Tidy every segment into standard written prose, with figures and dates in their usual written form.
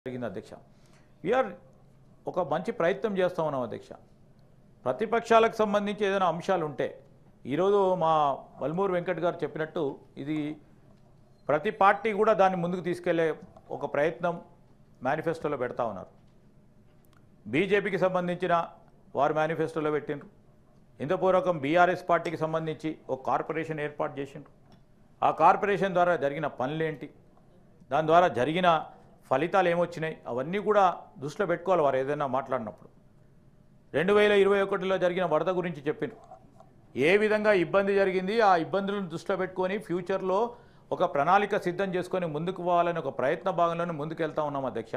జరిగింది అధ్యక్ష. వీఆర్ ఒక మంచి ప్రయత్నం చేస్తూ ఉన్నాం అధ్యక్ష. ప్రతిపక్షాలకు సంబంధించి ఏదైనా అంశాలు ఉంటే ఈరోజు మా వల్మూరు వెంకట్ గారు చెప్పినట్టు ఇది ప్రతి పార్టీ కూడా దాన్ని ముందుకు తీసుకెళ్లే ఒక ప్రయత్నం మేనిఫెస్టోలో పెడతా ఉన్నారు. బీజేపీకి సంబంధించిన వారు మేనిఫెస్టోలో పెట్టిండ్రు. ఇంతపూర్వకం బీఆర్ఎస్ పార్టీకి సంబంధించి ఒక కార్పొరేషన్ ఏర్పాటు చేసిండ్రు. ఆ కార్పొరేషన్ ద్వారా జరిగిన పనులేంటి, దాని ద్వారా జరిగిన ఫలితాలు ఏమొచ్చినాయి, అవన్నీ కూడా దృష్టిలో పెట్టుకోవాలి వారు ఏదైనా మాట్లాడినప్పుడు. 2021లో జరిగిన వరద గురించి చెప్పిండ్రు. ఏ విధంగా ఇబ్బంది జరిగింది, ఆ ఇబ్బందులను దృష్టిలో పెట్టుకొని ఫ్యూచర్లో ఒక ప్రణాళిక సిద్ధం చేసుకొని ముందుకు పోవాలని ఒక ప్రయత్న భాగంలోనే ముందుకు వెళ్తూ ఉన్నాం అధ్యక్ష.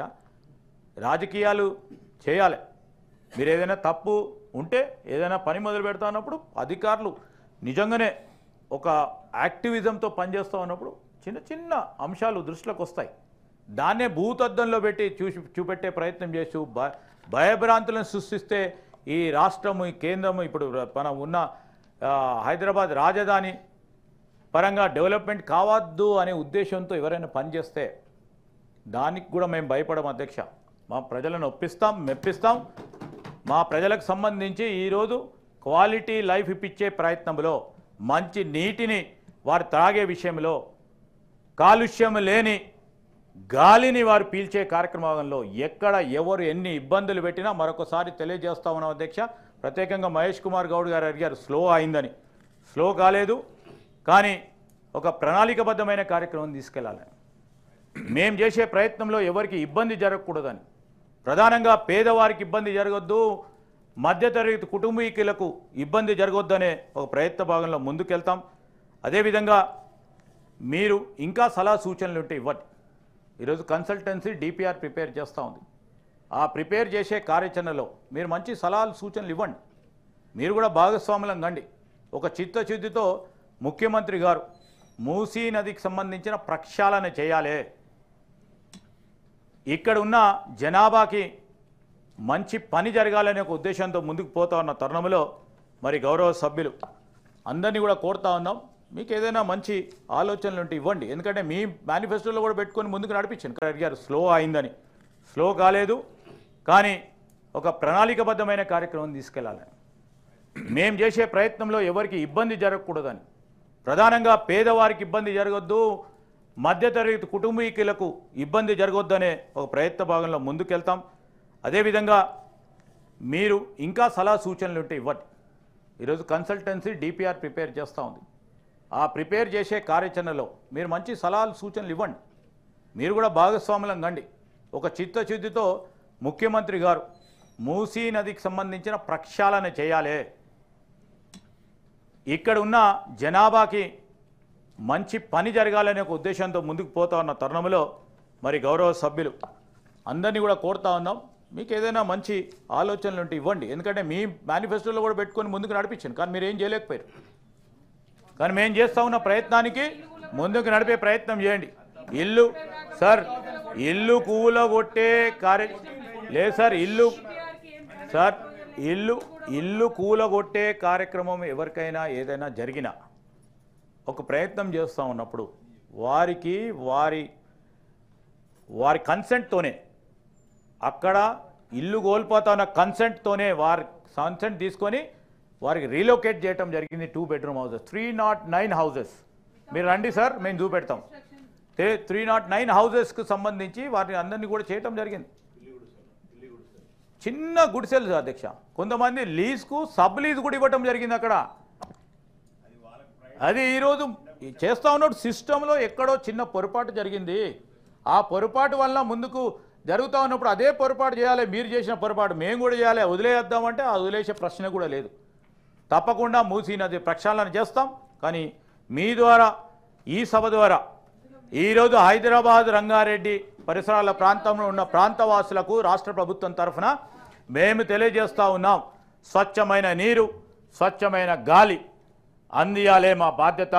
రాజకీయాలు చేయాలి. మీరు ఏదైనా తప్పు ఉంటే ఏదైనా పని మొదలు పెడతా ఉన్నప్పుడు అధికారులు నిజంగానే ఒక యాక్టివిజంతో పనిచేస్తూ ఉన్నప్పుడు చిన్న చిన్న అంశాలు దృష్టిలోకి వస్తాయి. దాన్నే భూతద్దంలో పెట్టి చూపెట్టే ప్రయత్నం చేస్తూ భయభ్రాంతులను సృష్టిస్తే ఈ రాష్ట్రం, ఈ కేంద్రం, ఇప్పుడు మనం ఉన్న హైదరాబాద్ రాజధాని పరంగా డెవలప్మెంట్ కావద్దు అనే ఉద్దేశంతో ఎవరైనా పనిచేస్తే దానికి కూడా మేము భయపడం అధ్యక్ష. మా ప్రజలను ఒప్పిస్తాం, మెప్పిస్తాం. మా ప్రజలకు సంబంధించి ఈరోజు క్వాలిటీ లైఫ్ ఇప్పించే ప్రయత్నంలో, మంచి నీటిని వారు త్రాగే విషయంలో, కాలుష్యం లేని గాలిని వారు పీల్చే కార్యక్రమంలో ఎక్కడ ఎవరు ఎన్ని ఇబ్బందులు పెట్టినా మరొకసారి తెలియజేస్తా ఉన్నాం అధ్యక్ష. ప్రత్యేకంగా మహేష్ కుమార్ గౌడ్ గారు అడిగారు స్లో అయిందని. స్లో కాలేదు, కానీ ఒక ప్రణాళికబద్ధమైన కార్యక్రమం తీసుకెళ్ళాలి. మేము చేసే ప్రయత్నంలో ఎవరికి ఇబ్బంది జరగకూడదని, ప్రధానంగా పేదవారికి ఇబ్బంది జరగొద్దు, మధ్యతరగతి కుటుంబీకులకు ఇబ్బంది జరగొద్దనే ఒక ప్రయత్న భాగంలో ముందుకెళ్తాం. అదేవిధంగా మీరు ఇంకా సలహా సూచనలు ఉంటే ఇవ్వండి. ఈరోజు కన్సల్టెన్సీ డిపిఆర్ ప్రిపేర్ చేస్తూ ఉంది. ఆ ప్రిపేర్ చేసే కార్యాచరణలో మీరు మంచి సలహాలు సూచనలు ఇవ్వండి. మీరు కూడా భాగస్వాములం కండి. ఒక చిత్తశుద్ధితో ముఖ్యమంత్రి గారు మూసీ నదికి సంబంధించిన ప్రక్షాళన చేయాలి, ఇక్కడ ఉన్న జనాభాకి మంచి పని జరగాలనే ఒక ఉద్దేశంతో ముందుకు పోతా ఉన్న తరుణంలో మరి గౌరవ సభ్యులు అందరినీ కూడా కోరుతా ఉన్నాం, మీకు ఏదైనా మంచి ఆలోచనలు ఉంటే ఇవ్వండి. ఎందుకంటే మీ మేనిఫెస్టోలో కూడా పెట్టుకొని ముందుకు నడిపించండి. అడిగారు స్లో అయిందని. స్లో కాలేదు, కానీ ఒక ప్రణాళికబద్ధమైన కార్యక్రమం తీసుకెళ్ళాలి. మేము చేసే ప్రయత్నంలో ఎవరికి ఇబ్బంది జరగకూడదని, ప్రధానంగా పేదవారికి ఇబ్బంది జరగొద్దు, మధ్యతరగతి కుటుంబీకులకు ఇబ్బంది జరగొద్దనే ఒక ప్రయత్న భాగంలో ముందుకెళ్తాం. అదేవిధంగా మీరు ఇంకా సలహా సూచనలు ఉంటే ఇవ్వండి. ఈరోజు కన్సల్టెన్సీ డిపిఆర్ ప్రిపేర్ చేస్తూ ఉంది. ఆ ప్రిపేర్ చేసే కార్యాచరణలో మీరు మంచి సలహాలు సూచనలు ఇవ్వండి. మీరు కూడా భాగస్వాములం కండి. ఒక చిత్తశుద్ధితో ముఖ్యమంత్రి గారు మూసీ నదికి సంబంధించిన ప్రక్షాళన చేయాలి, ఇక్కడ ఉన్న జనాభాకి మంచి పని జరగాలనే ఒక ఉద్దేశంతో ముందుకు పోతా ఉన్న తరుణంలో మరి గౌరవ సభ్యులు అందరినీ కూడా కోరుతా ఉన్నాం, మీకు ఏదైనా మంచి ఆలోచనలు ఉంటే ఇవ్వండి. ఎందుకంటే మీ మేనిఫెస్టోలో కూడా పెట్టుకొని ముందుకు నడిపించండి, కానీ మీరు ఏం చేయలేకపోయారు. కానీ మేము చేస్తూ ఉన్న ప్రయత్నానికి ముందుకు నడిపే ప్రయత్నం చేయండి. ఇల్లు కూలగొట్టే లేదు సార్, ఇల్లు కూలగొట్టే కార్యక్రమం ఎవరికైనా ఏదైనా జరిగినా ఒక ప్రయత్నం చేస్తూ ఉన్నప్పుడు వారికి వారి కన్సెంట్తోనే, అక్కడ ఇల్లు కోల్పోతా ఉన్న కన్సెంట్తోనే వారి కన్సెంట్ తీసుకొని వారికి రీలొకేట్ చేయడం జరిగింది. 2 bedroom houses, 309 houses. మీరు రండి సార్, మేము చూపెడతాం. 309 houses సంబంధించి వారిని అందరినీ కూడా చేయటం జరిగింది. చిన్న గుడిసెలు అధ్యక్ష, కొంతమంది లీజ్కు సబ్ లీజ్ కూడా ఇవ్వటం జరిగింది అక్కడ. అది ఈరోజు చేస్తూ ఉన్నప్పుడు సిస్టంలో ఎక్కడో చిన్న పొరపాటు జరిగింది. ఆ పొరపాటు వల్ల ముందుకు జరుగుతూ ఉన్నప్పుడు అదే పొరపాటు చేయాలి. మీరు చేసిన పొరపాటు మేము కూడా చేయాలి. వదిలేద్దామంటే ఆ వదిలేసే ప్రశ్న కూడా లేదు. తప్పకుండా మూసీ నది ప్రక్షాళన చేస్తాం. కానీ మీ ద్వారా, ఈ సభ ద్వారా ఈరోజు హైదరాబాద్, రంగారెడ్డి పరిసరాల ప్రాంతంలో ఉన్న ప్రాంతవాసులకు రాష్ట్ర ప్రభుత్వం తరఫున మేము తెలియజేస్తూ ఉన్నాం, స్వచ్ఛమైన నీరు, స్వచ్ఛమైన గాలి అందియాలే మా బాధ్యత.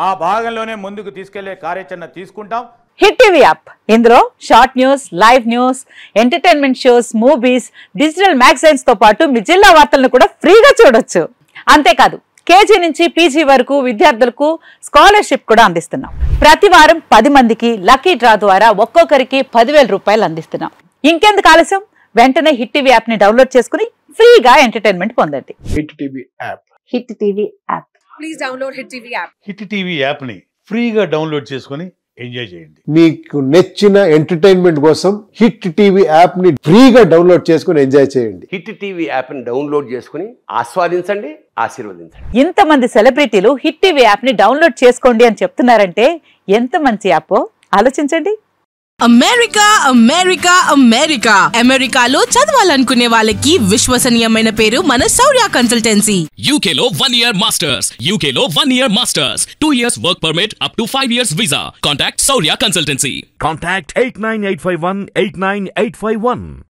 ఆ భాగంలోనే ముందుకు తీసుకెళ్లే కార్యాచరణ తీసుకుంటాం. హిట్ టీవీ యాప్, ఇందులో short news, live news, entertainment shows, movies, digital magazines తో పాటు మీ జిల్లా వార్తలను కూడా ఫ్రీగా చూడొచ్చు. అంతేకాదు కేజీ నుంచి పీజీ వరకు విద్యార్థులకు స్కాలర్షిప్ కూడా అందిస్తున్నాం. ప్రతి వారం 10 మందికి లక్కీ డ్రా ద్వారా ఒక్కొక్కరికి 10,000 రూపాయలు అందిస్తున్నాం. ఇంకెందుకు ఆలస్యం, వెంటనే హిట్ టీవీ యాప్ ని డౌన్లోడ్ చేసుకుని ఫ్రీగా ఎంటర్టైన్మెంట్ పొందండి. Hit TV app. Hit TV app. Please download Hit TV app. Hit TV యాప్ని ఫ్రీగా డౌన్లోడ్ చేసుకొని ఎంజాయ్ చేయండి. మీకు నచ్చిన ఎంటర్టైన్మెంట్ కోసం హిట్ టీవీ యాప్ ని ఫ్రీగా డౌన్లోడ్ చేసుకుని ఎంజాయ్ చేయండి. హిట్ టీవీ యాప్ని డౌన్లోడ్ చేసుకుని ఆస్వాదించండి, ఆశీర్వదించండి. ఇంతమంది సెలబ్రిటీలు హిట్ టీవీ యాప్ ని డౌన్లోడ్ చేసుకోండి అని చెప్తున్నారంటే ఎంత మంచి యాప్ ఆలోచించండి. అమెరికా అమెరికా అమెరికా అమెరికాలో చదవాలనుకునే వాళ్ళకి విశ్వసనీయమైన పేరు మన శౌర్య కన్సల్టెన్సీ. UK లో 1 year masters. UK లో 1 year masters. 2 years work permit up to 5 years visa. Contact Saurya Consultancy. Contact 89851 89851.